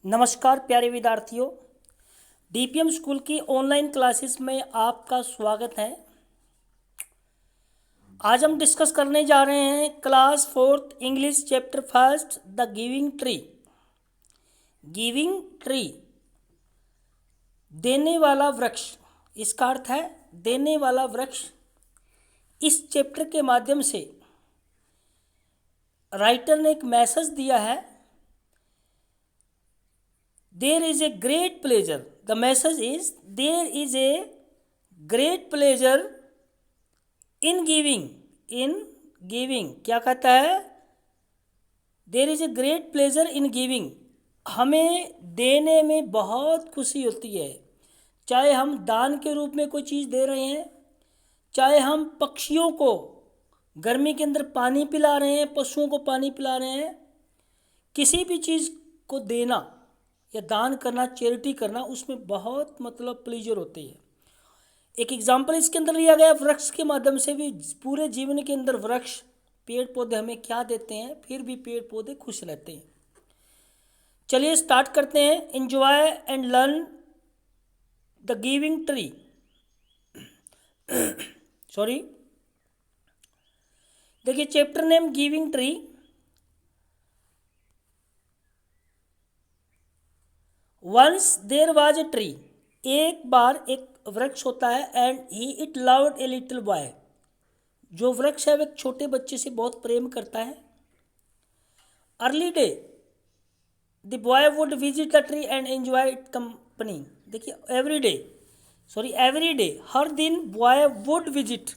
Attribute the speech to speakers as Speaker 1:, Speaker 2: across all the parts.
Speaker 1: नमस्कार प्यारे विद्यार्थियों, डीपीएम स्कूल की ऑनलाइन क्लासेस में आपका स्वागत है। आज हम डिस्कस करने जा रहे हैं class 4th English chapter first the giving tree. Giving tree, देने वाला वृक्ष, इसका अर्थ है देने वाला वृक्ष। इस चैप्टर के माध्यम से राइटर ने एक मैसेज दिया है। There is a great pleasure. The message is there is a great pleasure in giving. In giving क्या कहता है? There is a great pleasure in giving. हमें देने में बहुत खुशी होती है। चाहे हम दान के रूप में कोई चीज़ दे रहे हैं, चाहे हम पक्षियों को गर्मी के अंदर पानी पिला रहे हैं, पशुओं को पानी पिला रहे हैं, किसी भी चीज़ को देना या दान करना, चैरिटी करना, उसमें बहुत प्लेजर होती है। एक एग्जाम्पल इसके अंदर लिया गया वृक्ष के माध्यम से भी। पूरे जीवन के अंदर वृक्ष, पेड़ पौधे हमें क्या देते हैं, फिर भी पेड़ पौधे खुश रहते हैं। चलिए स्टार्ट करते हैं। Enjoy and learn the giving tree. Sorry, देखिए chapter name giving tree. Once there was a tree, एक बार एक वृक्ष होता है। And he it loved a little boy, जो वृक्ष है वह एक छोटे बच्चे से बहुत प्रेम करता है। Early day the boy would visit the tree and enjoy it company. देखिए एवरी डे, हर दिन बॉय वुड विजिट,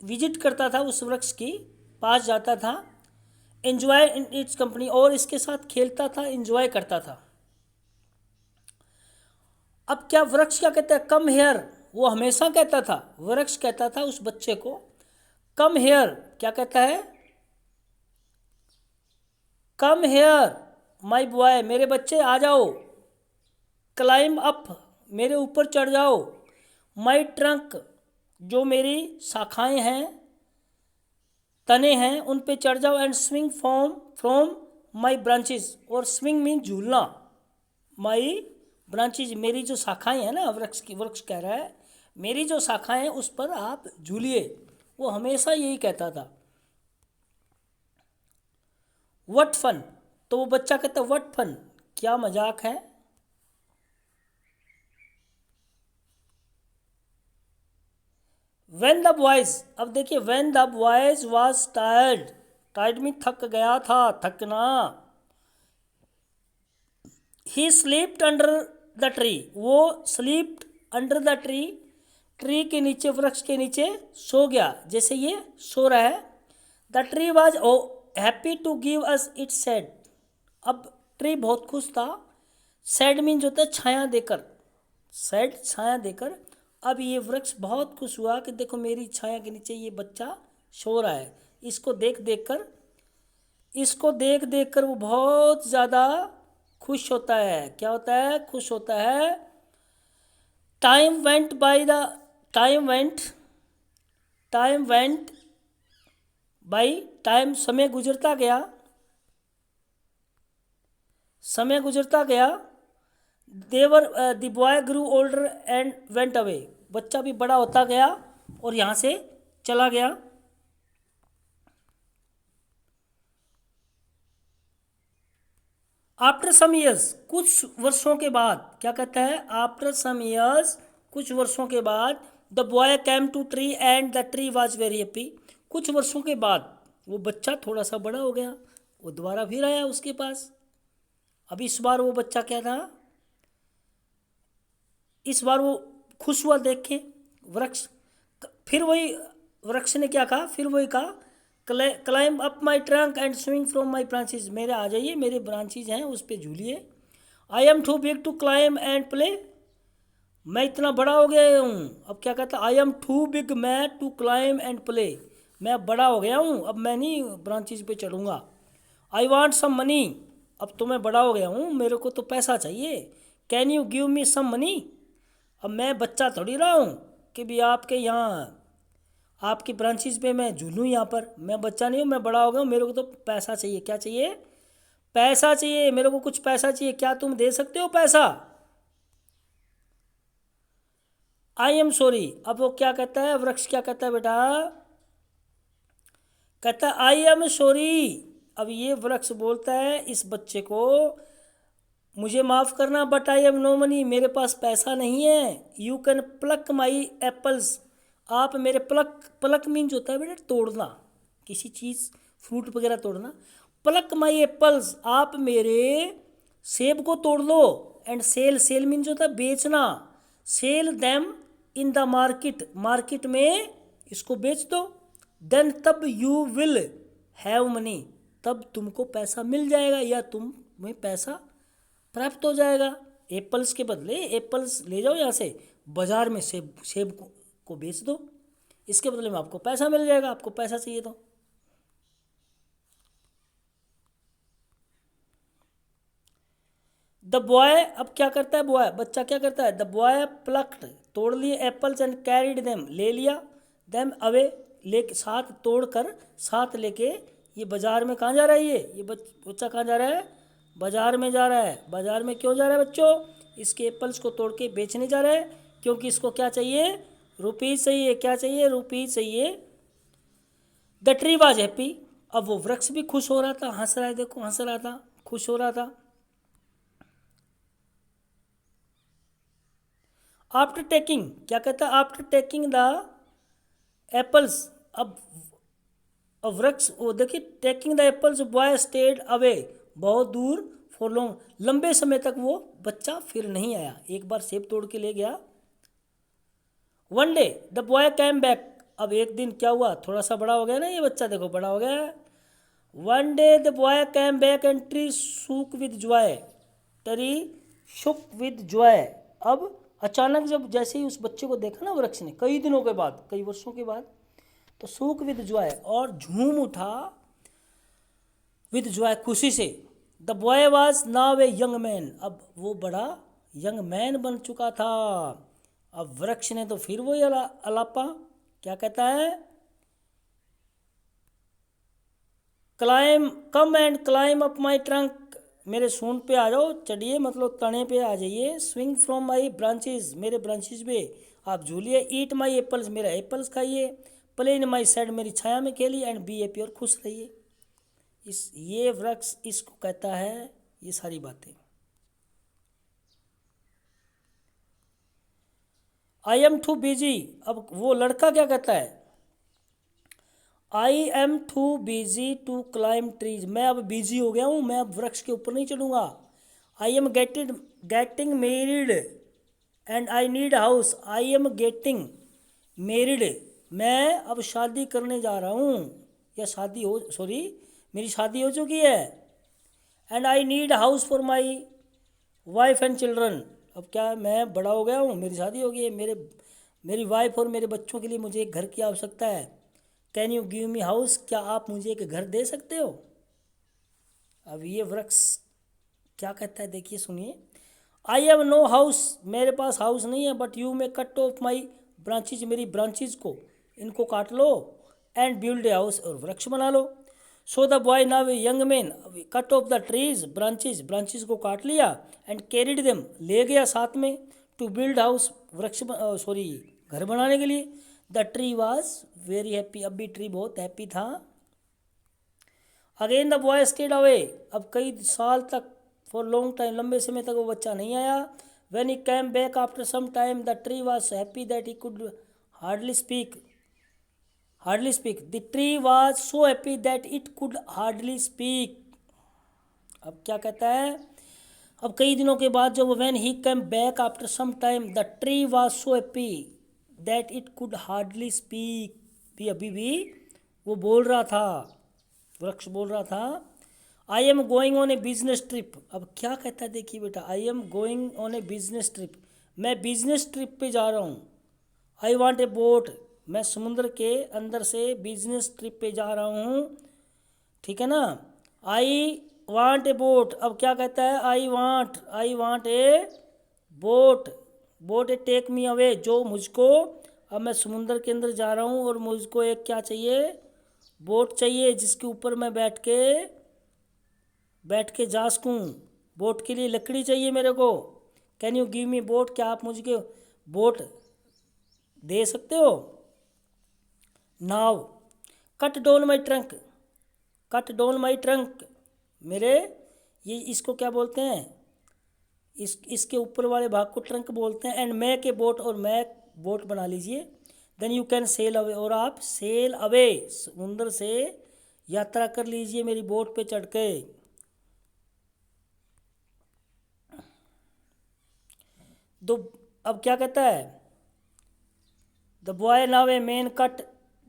Speaker 1: विजिट करता था, उस वृक्ष की पास जाता था। एंजॉय इन इट्स कंपनी, और इसके साथ खेलता था, एंजॉय करता था। अब क्या वृक्ष क्या कहता है? कम हेयर, वो हमेशा कहता था, वृक्ष कहता था उस बच्चे को कम हेयर। क्या कहता है? कम हेयर माय बॉय, मेरे बच्चे आ जाओ। क्लाइम अप, मेरे ऊपर चढ़ जाओ। माय ट्रंक, जो मेरी शाखाएं हैं, तने हैं, उन पे चढ़ जाओ। And swing from my branches, और स्विंग मीन झूलना। माई ब्रांचेज, मेरी जो शाखाएं हैं ना, वृक्ष कह रहा है मेरी जो शाखाएं हैं उस पर आप झूलिए। वो हमेशा यही कहता था। व्हाट फन, तो वो बच्चा कहता है व्हाट फन, क्या मजाक है। When the boys, अब देखिए when the boys was tired, tired में थक गया था, थकना। He slept under the tree, वो slept under the tree, tree के नीचे, वृक्ष के नीचे सो गया, जैसे ये सो रहा है। The tree was happy to give us its shade, अब ट्री बहुत खुश था। shade मीन्स होता है छाया देकर, shade छाया देकर। अब ये वृक्ष बहुत खुश हुआ कि देखो मेरी छाया के नीचे ये बच्चा सो रहा है। इसको देख देख कर वो बहुत ज़्यादा खुश होता है। क्या होता है? खुश होता है। टाइम वेंट बाई, टाइम समय गुजरता गया। Ever the boy grew older and went away, बच्चा भी बड़ा होता गया और यहाँ से चला गया। आफ्टर सम ईयर्स, कुछ वर्षों के बाद, क्या कहता है? आफ्टर सम ईयर्स, कुछ वर्षों के बाद। The boy came to tree and the tree was very happy, कुछ वर्षों के बाद वो बच्चा थोड़ा सा बड़ा हो गया, वो दोबारा फिर आया उसके पास। अब इस बार वो बच्चा क्या था? इस बार वो खुश हुआ देख के वृक्ष। फिर वही वृक्ष ने क्या कहा? फिर वही कहा climb up my trunk and swing from my branches, मेरे आ जाइए, मेरे ब्रांचेज हैं उस पर झूलिए। I am too big to climb and play, मैं इतना बड़ा हो गया हूँ। अब क्या कहता? आई एम टू बिग मैं टू क्लाइम एंड प्ले, मैं बड़ा हो गया हूँ, अब मैं नहीं ब्रांचेज पे चढ़ूँगा। आई वॉन्ट सम मनी, अब तो मैं बड़ा हो गया हूँ, मेरे को तो पैसा चाहिए। Can you give me some money, अब मैं बच्चा थोड़ी रहा हूँ कि भी आपके यहाँ आपकी ब्रांचेज पे मैं झूलूँ। यहाँ पर मैं बच्चा नहीं हूँ, मैं बड़ा हो गया हूँ, मेरे को तो पैसा चाहिए। क्या चाहिए? पैसा चाहिए, मेरे को कुछ पैसा चाहिए, क्या तुम दे सकते हो पैसा? आई एम सॉरी। अब वो क्या कहता है, वृक्ष क्या कहता है बेटा? कहता है आई एम सॉरी। अब ये वृक्ष बोलता है इस बच्चे को, मुझे माफ़ करना but I have no money, मेरे पास पैसा नहीं है। You can pluck my apples, आप मेरे प्लक, प्लक मीन्स होता है बेटा तोड़ना, किसी चीज़ फ्रूट वगैरह तोड़ना। प्लक माई एप्पल्स, आप मेरे सेब को तोड़ लो। एंड सेल, सेल मीन्स होता है बेचना। Sell them in the market, market में इसको बेच दो। देन तब यू विल हैव मनी, तब तुमको पैसा मिल जाएगा या तुम्हें पैसा प्राप्त हो जाएगा। एप्पल्स के बदले एप्पल्स ले जाओ यहाँ से, बाजार में सेब, सेब को बेच दो, इसके बदले में आपको पैसा मिल जाएगा, आपको पैसा चाहिए तो। द बॉय, अब क्या करता है बॉय, बच्चा क्या करता है? द बॉय प्लक्ड, तोड़ लिए एप्पल्स एंड कैरिड देम, ले लिया, देम अवे, लेके साथ तोड़कर साथ लेके ये बाजार में कहाँ जा रहा है? ये बच्चा कहाँ जा रहा है? बाजार में जा रहा है। बाजार में क्यों जा रहा है बच्चों? इसके एप्पल्स को तोड़ के बेचने जा रहा है, क्योंकि इसको क्या चाहिए? रुपीज़ चाहिए। क्या चाहिए? रुपीज़ चाहिए। द ट्री वाज हैप्पी, अब वो वृक्ष भी खुश हो रहा था, हंस रहा है, देखो हंस रहा था, खुश हो रहा था। आफ्टर टेकिंग, क्या कहता है? आफ्टर टेकिंग द एप्पल्स, अब वृक्ष, वो देखिए taking the apples boy stayed away, बहुत दूर, फॉर लॉन्ग, लंबे समय तक वो बच्चा फिर नहीं आया, एक बार सेब तोड़ के ले गया। One day the boy came back, अब एक दिन क्या हुआ, थोड़ा सा बड़ा हो गया ना ये बच्चा, देखो बड़ा हो गया। One day the boy came back and tree shook with joy, tree shook with joy. अब अचानक जब जैसे ही उस बच्चे को देखा ना वृक्ष ने, कई दिनों के बाद, कई वर्षों के बाद, तो शूक विद जॉय, और झूम उठा विद जॉय, खुशी से। The boy was now a young man, अब वो बड़ा यंग मैन बन चुका था। अब वृक्ष ने तो फिर वही अलापा, क्या कहता है? Climb, come and climb up my trunk, मेरे सूंड पे आ जाओ, चढ़िए, मतलब तने पे आ जाइए। स्विंग फ्रॉम माई ब्रांचेज, मेरे ब्रांचेज पे आप झूलिए। ईट माई एप्पल्स, मेरा एप्पल्स खाइए। प्ले इन माई साइड, मेरी छाया में खेलिए। एंड बी हैप्पी, और खुश रहिए। ये वृक्ष इसको कहता है ये सारी बातें। आई एम टू बिजी, अब वो लड़का क्या कहता है? I am too busy to climb trees, मैं अब बिजी हो गया हूँ, मैं अब वृक्ष के ऊपर नहीं चढ़ूंगा। I am getting married and I need house, I am getting married, मैं अब शादी करने जा रहा हूँ, या शादी हो, सॉरी मेरी शादी हो चुकी है। And I need house for my wife and children, अब क्या मैं बड़ा हो गया हूँ, मेरी शादी हो गई है, मेरी वाइफ और मेरे बच्चों के लिए मुझे एक घर की आवश्यकता है। Can you give me house, क्या आप मुझे एक घर दे सकते हो? अब ये वृक्ष क्या कहता है, देखिए सुनिए। आई हैव नो हाउस, मेरे पास हाउस नहीं है, but you may cut off my branches, मेरी ब्रांचेज को, इनको काट लो। एंड बिल्ड ए हाउस, और वृक्ष बना लो। So the boy now a young man cut off the tree's branches, branches को काट लिया। एंड कैरिड देम, ले गया साथ में। टू बिल्ड हाउस, वृक्ष, सॉरी घर बनाने के लिए। The tree was very happy, अब भी ट्री बहुत हैप्पी था। Again the boy stayed away, अब कई साल तक, फॉर लॉन्ग टाइम, लंबे समय तक वो बच्चा नहीं आया। When he came back after some time the tree was happy that he could hardly speak, hardly speak, the tree was so happy that it could hardly speak. अब क्या कहता है? अब कई दिनों के बाद जब when he came back after some time the tree was so happy that it could hardly speak, भी अभी भी वो बोल रहा था, वृक्ष बोल रहा था। I am going on A business trip, अब क्या कहता है देखिए बेटा, I am going on A business trip, मैं बिजनेस ट्रिप पे जा रहा हूँ। आई वॉन्ट ए बोट, मैं समुद्र के अंदर से बिजनेस ट्रिप पे जा रहा हूँ, ठीक है ना। आई वांट ए बोट, अब क्या कहता है? I want a boat, boat a take me away, जो मुझको, अब मैं समुद्र के अंदर जा रहा हूँ और मुझको एक क्या चाहिए? बोट चाहिए, जिसके ऊपर मैं बैठ के बैठ के जा सकूँ। बोट के लिए लकड़ी चाहिए मेरे को। Can you give me boat, क्या आप मुझे बोट दे सकते हो। नाव, cut down my trunk, cut down my trunk, मेरे ये इसको क्या बोलते हैं, इसके ऊपर वाले भाग को ट्रंक बोलते हैं। एंड मैक ए बोट, और मैक बोट बना लीजिए। Then you can sail away, और आप सेल अवे, समुंदर से यात्रा कर लीजिए मेरी बोट पे चढ़ के। दो, अब क्या कहता है, the boy now a man cut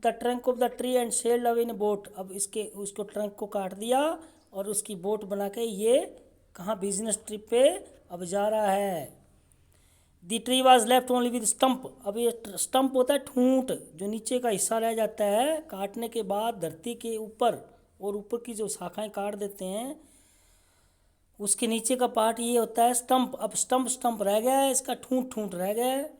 Speaker 1: the trunk of the tree and sailed away in boat. अब इसके उसको ट्रंक को काट दिया और उसकी बोट बना के ये कहाँ बिजनेस ट्रिप पे अब जा रहा है। The tree was left only with stump, अब ये स्टम्प होता है ठूंठ, जो नीचे का हिस्सा रह जाता है काटने के बाद धरती के ऊपर, और ऊपर की जो शाखाएं काट देते हैं उसके नीचे का पार्ट ये होता है स्टम्प। अब स्टम्प रह गया है, इसका ठूंठ ठूंठ रह गया है।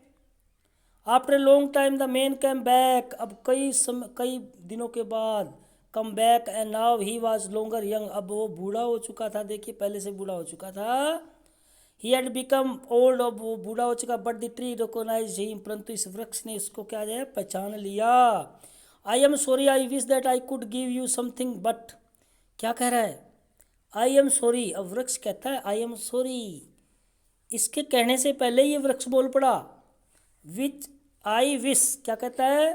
Speaker 1: After a long time the man came back, अब कई दिनों के बाद come back, and now he was longer young, अब वो बूढ़ा हो चुका था, देखिए पहले से बूढ़ा हो चुका था। ही हैड बिकम ओल्ड, अब वो बूढ़ा हो चुका। But the tree recognise him, परंतु इस वृक्ष ने इसको क्या है पहचान लिया। I am sorry, I wish that I could give you something, but क्या कह रहा है, आई एम सॉरी। अब वृक्ष कहता है आई एम सॉरी, इसके कहने से पहले ये वृक्ष बोल पड़ा। विच आई विश, क्या कहता है,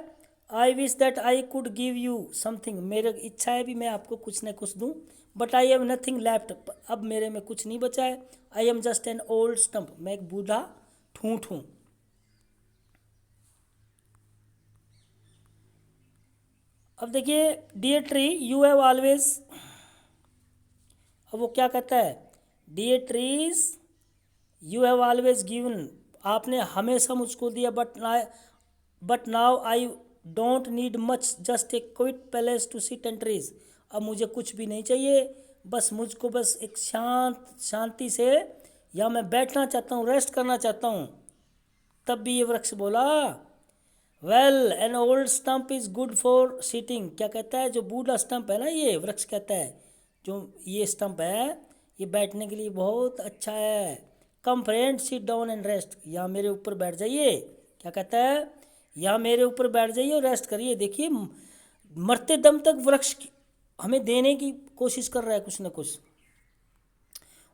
Speaker 1: आई wish that I could give you something, मेरे इच्छा है भी मैं आपको कुछ न कुछ दूं। But I have nothing left, अब मेरे में कुछ नहीं बचा है। I am just an old stump, मैं एक बूढ़ा ठूंठ हूं। अब देखिए, dear tree you have always, अब वो क्या कहता है, dear trees you have always given, आपने हमेशा मुझको दिया। But now I don't need much, just a quiet place to sit and trees, अब मुझे कुछ भी नहीं चाहिए, बस मुझको बस एक शांति से, या मैं बैठना चाहता हूँ, रेस्ट करना चाहता हूँ। तब भी ये वृक्ष बोला, well N old stump is good for sitting, क्या कहता है, जो बूढ़ा स्टम्प है ना, ये वृक्ष कहता है जो ये स्टम्प है ये बैठने के लिए बहुत अच्छा है। Come friend sit down and rest, या मेरे ऊपर बैठ जाइए, क्या कहता है, या मेरे ऊपर बैठ जाइए और रेस्ट करिए। देखिए मरते दम तक वृक्ष हमें देने की कोशिश कर रहा है कुछ ना कुछ।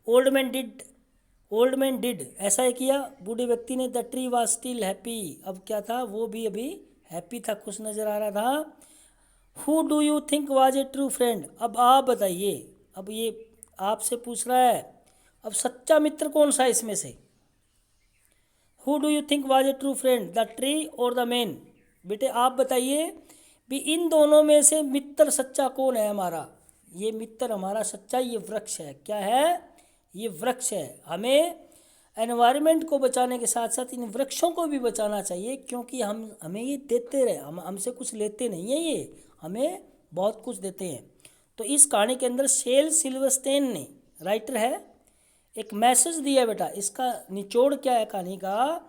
Speaker 1: ओल्ड मैन डिड, ऐसा ही किया बूढ़े व्यक्ति ने। The tree was still happy, अब क्या था, वो भी अभी हैप्पी था, खुश नजर आ रहा था। Who do you think was a true friend, अब आप बताइए, अब ये आपसे पूछ रहा है, अब सच्चा मित्र कौन सा इसमें से। Who do you think was a true friend, the tree और द मैन, बेटे आप बताइए भी इन दोनों में से मित्र सच्चा कौन है हमारा। ये मित्र हमारा सच्चा ये वृक्ष है, क्या है, ये वृक्ष है। हमें एनवायरनमेंट को बचाने के साथ साथ इन वृक्षों को भी बचाना चाहिए, क्योंकि हमें ये देते रहे, हमसे कुछ लेते नहीं है, ये हमें बहुत कुछ देते हैं। तो इस कहानी के अंदर शेल सिल्वरस्टेन ने, राइटर है, एक मैसेज दिया बेटा। इसका निचोड़ क्या है कहानी का,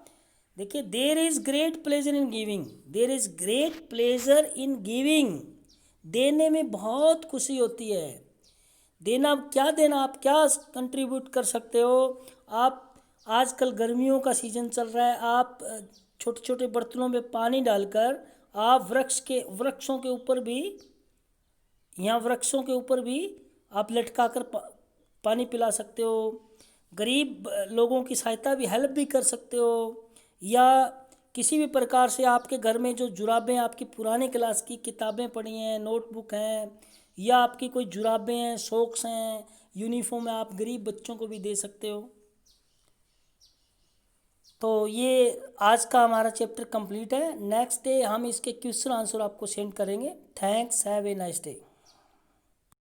Speaker 1: देखिए, there is great pleasure in giving, there is great pleasure in giving, देने में बहुत खुशी होती है। देना, क्या देना, आप क्या कंट्रीब्यूट कर सकते हो। आप आजकल गर्मियों का सीज़न चल रहा है, आप छोटे छोटे बर्तनों में पानी डालकर आप वृक्षों के ऊपर भी, यहाँ वृक्षों के ऊपर भी आप लटका कर पानी पिला सकते हो। गरीब लोगों की सहायता भी, हेल्प भी कर सकते हो। या किसी भी प्रकार से आपके घर में जो जुराबें, आपकी पुराने क्लास की किताबें पड़ी हैं, नोटबुक हैं, या आपकी कोई जुराबें हैं, सॉक्स हैं, यूनिफॉर्म है, आप गरीब बच्चों को भी दे सकते हो। तो ये आज का हमारा चैप्टर कंप्लीट है। नेक्स्ट डे हम इसके क्वेश्चन आंसर आपको सेंड करेंगे। Thanks, have a nice day.